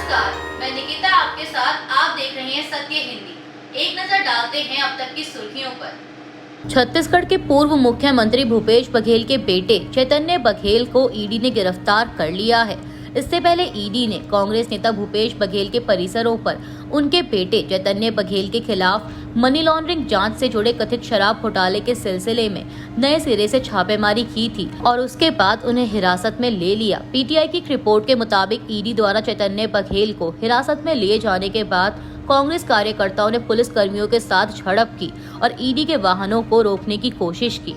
नमस्कार, मैं निकिता आपके साथ। आप देख रहे हैं सत्य हिंदी। एक नजर डालते हैं अब तक की सुर्खियों पर। छत्तीसगढ़ के पूर्व मुख्यमंत्री भूपेश बघेल के बेटे चैतन्य बघेल को ईडी ने गिरफ्तार कर लिया है। इससे पहले ईडी ने कांग्रेस नेता भूपेश बघेल के परिसरों पर उनके बेटे चैतन्य बघेल के खिलाफ मनी लॉन्ड्रिंग जांच से जुड़े कथित शराब घोटाले के सिलसिले में नए सिरे से छापेमारी की थी और उसके बाद उन्हें हिरासत में ले लिया। पीटीआई की रिपोर्ट के मुताबिक ईडी द्वारा चैतन्य बघेल को हिरासत में लिए जाने के बाद कांग्रेस कार्यकर्ताओं ने पुलिस कर्मियों के साथ झड़प की और ईडी के वाहनों को रोकने की कोशिश की।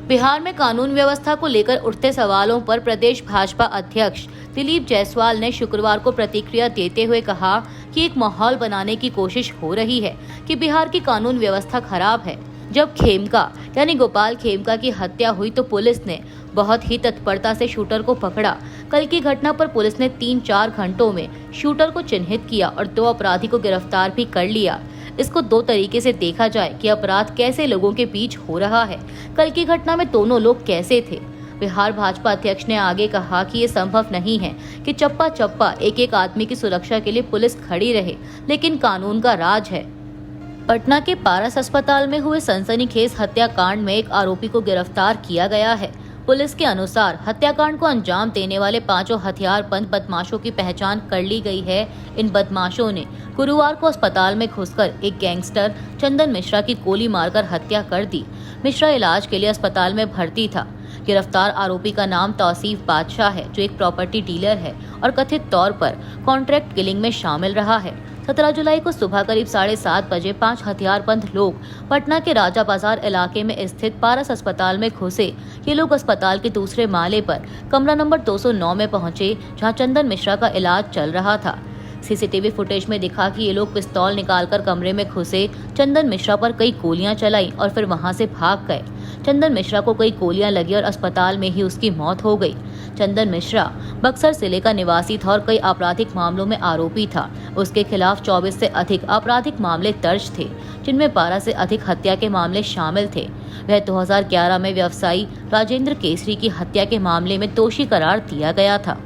बिहार में कानून व्यवस्था को लेकर उठते सवालों पर प्रदेश भाजपा अध्यक्ष दिलीप जायसवाल ने शुक्रवार को प्रतिक्रिया देते हुए कहा कि एक माहौल बनाने की कोशिश हो रही है कि बिहार की कानून व्यवस्था खराब है। जब खेमका यानी गोपाल खेमका की हत्या हुई तो पुलिस ने बहुत ही तत्परता से शूटर को पकड़ा। कल की घटना पर पुलिस ने 3-4 घंटों में शूटर को चिन्हित किया और 2 अपराधी को गिरफ्तार भी कर लिया। इसको 2 तरीके से देखा जाए कि अपराध कैसे लोगों के बीच हो रहा है। कल की घटना में दोनों लोग कैसे थे। बिहार भाजपा अध्यक्ष ने आगे कहा कि ये संभव नहीं है कि चप्पा चप्पा एक आदमी की सुरक्षा के लिए पुलिस खड़ी रहे, लेकिन कानून का राज है। पटना के पारस अस्पताल में हुए सनसनीखेज हत्याकांड में एक आरोपी को गिरफ्तार किया गया है। पुलिस के अनुसार हत्याकांड को अंजाम देने वाले 5 हथियारबंद बदमाशों की पहचान कर ली गई है। इन बदमाशों ने गुरुवार को अस्पताल में घुसकर एक गैंगस्टर चंदन मिश्रा की गोली मारकर हत्या कर दी। मिश्रा इलाज के लिए अस्पताल में भर्ती था। गिरफ्तार आरोपी का नाम तौसीफ बादशाह है, जो एक प्रॉपर्टी डीलर है और कथित तौर पर कॉन्ट्रैक्ट किलिंग में शामिल रहा है। 17 जुलाई को सुबह करीब 7:30 बजे 5 हथियारबंद लोग पटना के राजा बाजार इलाके में स्थित पारस अस्पताल में घुसे। ये लोग अस्पताल के दूसरे माले पर कमरा नंबर 209 में पहुंचे, जहां चंदन मिश्रा का इलाज चल रहा था। सीसीटीवी फुटेज में दिखा कि ये लोग पिस्तौल निकालकर कमरे में घुसे, चंदन मिश्रा पर कई गोलियां चलाई और फिर वहां से भाग गए। चंदन मिश्रा को कई गोलियां लगी और अस्पताल में ही उसकी मौत हो गई। चंदन मिश्रा बक्सर जिले का निवासी था और कई आपराधिक मामलों में आरोपी था। उसके खिलाफ 24 से अधिक आपराधिक मामले दर्ज थे, जिनमें 12 से अधिक हत्या के मामले शामिल थे। वह 2011 में व्यवसायी राजेंद्र केसरी की हत्या के मामले में दोषी करार दिया गया था।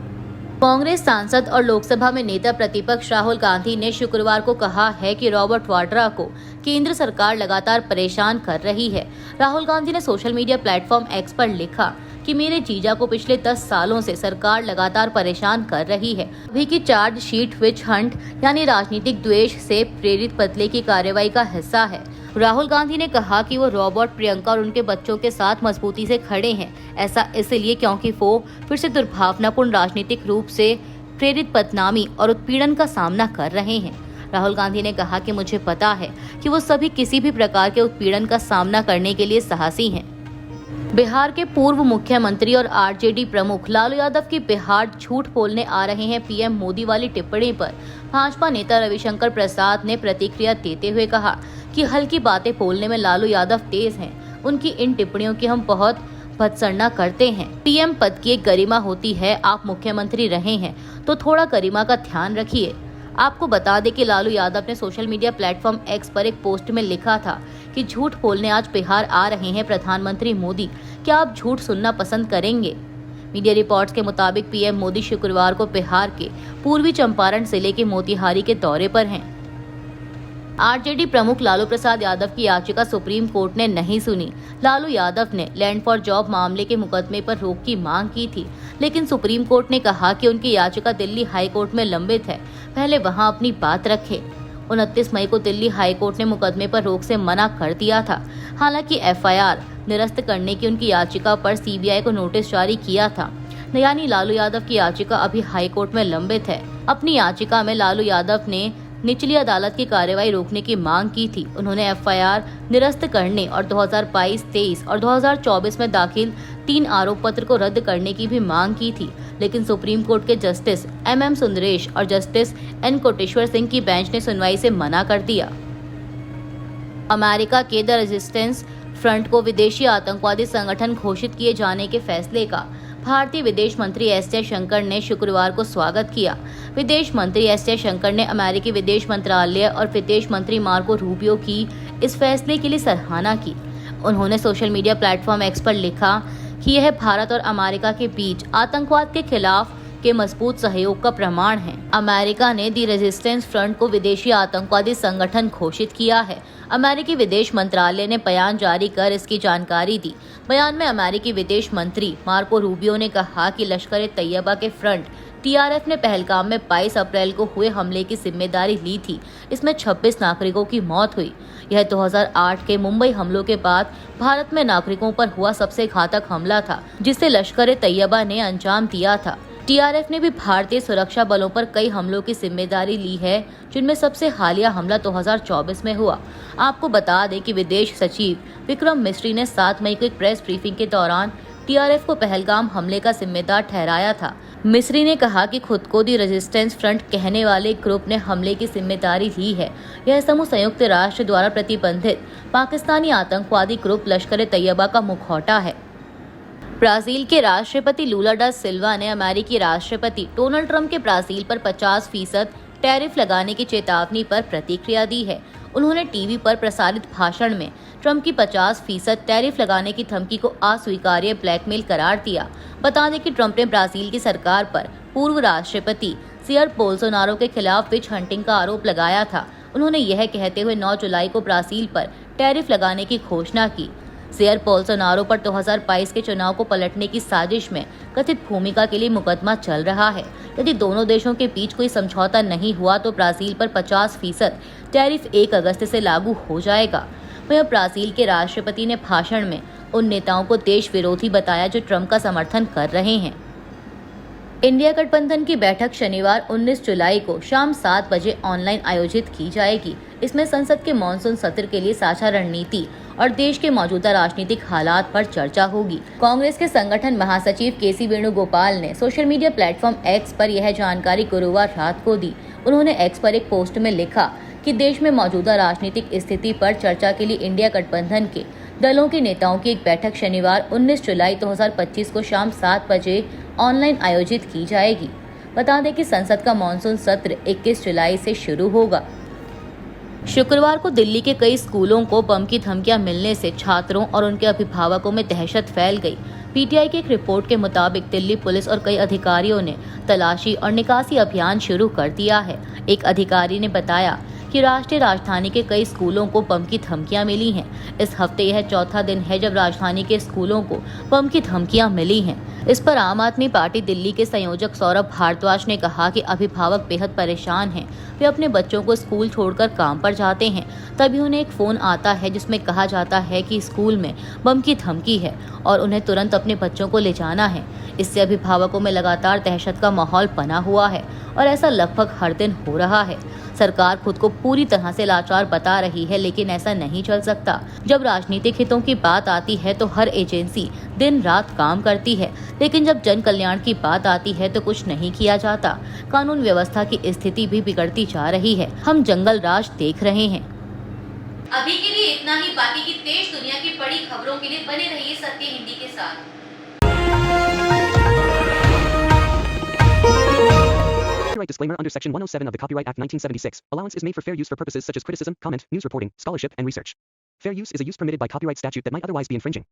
कांग्रेस सांसद और लोकसभा में नेता प्रतिपक्ष राहुल गांधी ने शुक्रवार को कहा है कि रॉबर्ट वाड्रा को केंद्र सरकार लगातार परेशान कर रही है। राहुल गांधी ने सोशल मीडिया प्लेटफॉर्म एक्स पर लिखा कि मेरे जीजा को पिछले 10 सालों से सरकार लगातार परेशान कर रही है। अभी की चार्जशीट विच हंट यानी राजनीतिक द्वेष से प्रेरित पतले की कार्रवाई का हिस्सा है। राहुल गांधी ने कहा कि वो रॉबर्ट, प्रियंका और उनके बच्चों के साथ मजबूती से खड़े हैं। ऐसा इसलिए क्योंकि वो फिर से दुर्भावनापूर्ण राजनीतिक रूप से प्रेरित बदनामी और उत्पीड़न का सामना कर रहे हैं। राहुल गांधी ने कहा कि मुझे पता है कि वो सभी किसी भी प्रकार के उत्पीड़न का सामना करने के लिए साहसी हैं। बिहार के पूर्व मुख्यमंत्री और आरजेडी प्रमुख लालू यादव की बिहार झूठ बोलने आ रहे हैं पीएम मोदी वाली टिप्पणी पर भाजपा नेता रविशंकर प्रसाद ने प्रतिक्रिया देते हुए कहा कि हल्की बातें बोलने में लालू यादव तेज हैं। उनकी इन टिप्पणियों की हम बहुत भत्सना करते हैं। पीएम पद की एक गरिमा होती है। आप मुख्यमंत्री रहे हैं तो थोड़ा गरिमा का ध्यान रखिए। आपको बता दें कि लालू यादव ने सोशल मीडिया प्लेटफॉर्म एक्स पर एक पोस्ट में लिखा था कि झूठ बोलने आज बिहार आ रहे हैं प्रधानमंत्री मोदी, क्या आप झूठ सुनना पसंद करेंगे? मीडिया रिपोर्ट्स के मुताबिक पीएम मोदी शुक्रवार को बिहार के पूर्वी चंपारण जिले के मोतिहारी के दौरे पर हैं। आरजेडी प्रमुख लालू प्रसाद यादव की याचिका सुप्रीम कोर्ट ने नहीं सुनी। लालू यादव ने लैंड फॉर जॉब मामले के मुकदमे पर रोक की मांग की थी, लेकिन सुप्रीम कोर्ट ने कहा कि उनकी याचिका दिल्ली हाई कोर्ट में लंबित है, पहले वहां अपनी बात रखें। 29 मई को दिल्ली हाई कोर्ट ने मुकदमे पर रोक से मना कर दिया था। हालांकि एफआईआर निरस्त करने की उनकी याचिका पर सीबीआई को नोटिस जारी किया था। यानी लालू यादव की याचिका अभी हाई कोर्ट में लंबित है। अपनी याचिका में लालू यादव ने निचली अदालत की कार्रवाई रोकने की मांग की थी। उन्होंने एफआईआर निरस्त करने और 2022, 23 और 2024 में दाखिल 3 आरोप पत्र को रद्द करने की भी मांग की थी, लेकिन सुप्रीम कोर्ट के जस्टिस MM सुंदरेश और जस्टिस N कोटेश्वर सिंह की बेंच ने सुनवाई से मना कर दिया। अमेरिका के द रेजिस्टेंस फ्रंट को विदेशी आतंकवादी संगठन घोषित किए जाने के फैसले का भारतीय विदेश मंत्री एस जयशंकर ने शुक्रवार को स्वागत किया। विदेश मंत्री एस जयशंकर ने अमेरिकी विदेश मंत्रालय और विदेश मंत्री मार्को रूबियो की इस फैसले के लिए सराहना की। उन्होंने सोशल मीडिया प्लेटफॉर्म एक्स पर लिखा कि यह भारत और अमेरिका के बीच आतंकवाद के खिलाफ के मजबूत सहयोग का प्रमाण है। अमेरिका ने दी रेजिस्टेंस फ्रंट को विदेशी आतंकवादी संगठन घोषित किया है। अमेरिकी विदेश मंत्रालय ने बयान जारी कर इसकी जानकारी दी। बयान में अमेरिकी विदेश मंत्री मार्को रूबियो ने कहा कि लश्कर-ए-तैयबा के फ्रंट टीआरएफ ने पहलगाम में 22 अप्रैल को हुए हमले की जिम्मेदारी ली थी। इसमें 26 नागरिकों की मौत हुई। यह 2008 के मुंबई हमलों के बाद भारत में नागरिकों पर हुआ सबसे घातक हमला था, जिसे लश्कर-ए-तैयबा ने अंजाम दिया था। टीआरएफ ने भी भारतीय सुरक्षा बलों पर कई हमलों की जिम्मेदारी ली है, जिनमें सबसे हालिया हमला 2024 में हुआ। आपको बता दें कि विदेश सचिव विक्रम मिस्री ने 7 मई को एक प्रेस ब्रीफिंग के दौरान टीआरएफ को पहलगाम हमले का जिम्मेदार ठहराया था। मिस्री ने कहा कि खुद को दी रेजिस्टेंस फ्रंट कहने वाले ग्रुप ने हमले की जिम्मेदारी ली है। यह समूह संयुक्त राष्ट्र द्वारा प्रतिबंधित पाकिस्तानी आतंकवादी ग्रुप लश्कर-ए-तैयबा का मुखौटा है। ब्राजील के राष्ट्रपति लूला डा सिल्वा ने अमेरिकी राष्ट्रपति डोनाल्ड ट्रंप के ब्राजील पर 50% टैरिफ लगाने की चेतावनी पर प्रतिक्रिया दी है। उन्होंने टीवी पर प्रसारित भाषण में ट्रंप की 50% टैरिफ लगाने की धमकी को अस्वीकार्य ब्लैकमेल करार दिया। बता दें कि ट्रंप ने ब्राजील की सरकार पर पूर्व राष्ट्रपति सियर बोल्सोनारो के खिलाफ विच हंटिंग का आरोप लगाया था। उन्होंने यह कहते हुए 9 जुलाई को ब्राजील पर टैरिफ लगाने की घोषणा की। सियर बोल्सोनारो पर 2022 के चुनाव को पलटने की साजिश में कथित भूमिका के लिए मुकदमा चल रहा है। यदि दोनों देशों के बीच कोई समझौता नहीं हुआ तो ब्राजील पर 50% टैरिफ 1 अगस्त से लागू हो जाएगा। वहीं ब्राजील के राष्ट्रपति ने भाषण में उन नेताओं को देश विरोधी बताया जो ट्रंप का समर्थन कर रहे हैं। इंडिया गठबंधन की बैठक शनिवार 19 जुलाई को शाम 7 बजे ऑनलाइन आयोजित की जाएगी। इसमें संसद के मॉनसून सत्र के लिए साझा रणनीति और देश के मौजूदा राजनीतिक हालात पर चर्चा होगी। कांग्रेस के संगठन महासचिव केसी वेणुगोपाल ने सोशल मीडिया प्लेटफॉर्म एक्स पर यह जानकारी गुरुवार रात को दी। उन्होंने एक्स पर एक पोस्ट में लिखा कि देश में मौजूदा राजनीतिक स्थिति पर चर्चा के लिए इंडिया गठबंधन के दलों के नेताओं की एक बैठक शनिवार 19 जुलाई 2025 को शाम 7 बजे ऑनलाइन आयोजित की जाएगी। बता दें कि संसद का मॉनसून सत्र 21 जुलाई से शुरू होगा। शुक्रवार को दिल्ली के कई स्कूलों को बम की धमकियां मिलने से छात्रों और उनके अभिभावकों में दहशत फैल गई। पीटीआई की एक रिपोर्ट के मुताबिक दिल्ली पुलिस और कई अधिकारियों ने तलाशी और निकासी अभियान शुरू कर दिया है। एक अधिकारी ने बताया कि राष्ट्रीय राजधानी के कई स्कूलों को बम की धमकियां मिली हैं। इस हफ्ते यह चौथा दिन है जब राजधानी के स्कूलों को बम की धमकियां मिली हैं। इस पर आम आदमी पार्टी दिल्ली के संयोजक सौरभ भारद्वाज ने कहा कि अभिभावक बेहद परेशान हैं। वे अपने बच्चों को स्कूल छोड़कर काम पर जाते हैं, तभी उन्हें एक फ़ोन आता है जिसमें कहा जाता है कि स्कूल में बम की धमकी है और उन्हें तुरंत अपने बच्चों को ले जाना है। इससे अभिभावकों में लगातार दहशत का माहौल बना हुआ है और ऐसा लगभग हर दिन हो रहा है। सरकार खुद को पूरी तरह से लाचार बता रही है, लेकिन ऐसा नहीं चल सकता। जब राजनीतिक हितों की बात आती है तो हर एजेंसी दिन रात काम करती है, लेकिन जब जन कल्याण की बात आती है तो कुछ नहीं किया जाता। कानून व्यवस्था की स्थिति भी बिगड़ती जा रही है। हम जंगल राज देख रहे हैं। अभी के लिए इतना ही। बाकी की देश दुनिया की बड़ी खबरों के लिए बने रहिए सत्य हिंदी के साथ। Copyright disclaimer under Section 107 of the Copyright Act 1976. Allowance is made for fair use for purposes such as criticism, comment, news reporting, scholarship, and research. Fair use is a use permitted by copyright statute that might otherwise be infringing.